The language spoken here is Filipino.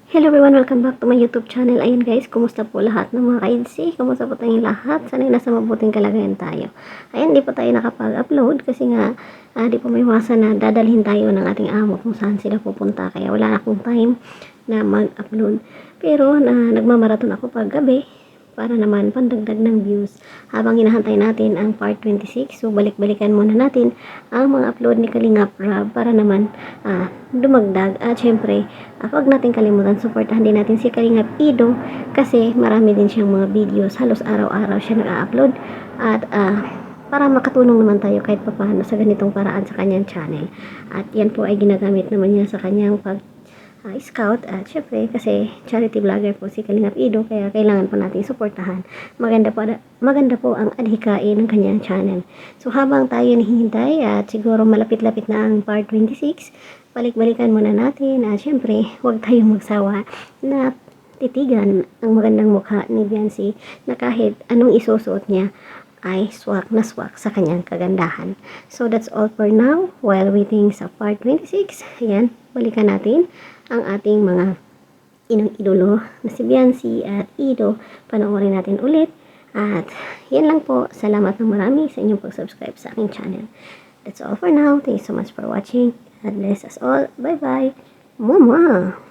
Hello everyone, welcome back to my YouTube channel. Ayun guys, kumusta po lahat ng mga ka-IDC? Kumusta po tayong lahat? Sana'y nasa mabuting kalagayan tayo. Ayun, di po tayo nakapag-upload kasi nga di po may iwasan na dadalhin tayo ng ating amo kung saan sila pupunta. Kaya wala na akong time na mag-upload. Pero nagmamarathon ako pag gabi para naman pandagdag ng views habang hinahantay natin ang part 26. So balik-balikan muna natin ang mga upload ni Kalingap Rab para naman dumagdag. At syempre, wag natin kalimutan supportahan din natin si Kalingap Ido kasi marami din siyang mga videos, halos araw-araw siya nag-upload at para makatulong naman tayo kahit papaano sa ganitong paraan sa kanyang channel. At yan po ay ginagamit naman niya sa kanyang scout at syempre kasi charity vlogger po si Kalingap Ido kaya kailangan po natin suportahan. Maganda po ang adhikain ng kanyang channel. So habang tayo nahihintay at siguro malapit-lapit na ang part 26, balik-balikan muna natin at syempre huwag tayong magsawa na titigan ang magandang mukha ni Biancy na kahit anong isusuot niya ay swak na swak sa kanyang kagandahan. So that's all for now while waiting sa part 26. Ayan, balikan natin ang ating mga idolo na si Biancy at Ido. Panoorin natin ulit. At yan lang po. Salamat ng marami sa inyong pag-subscribe sa aking channel. That's all for now. Thank you so much for watching. God bless us all. Bye-bye. Mama!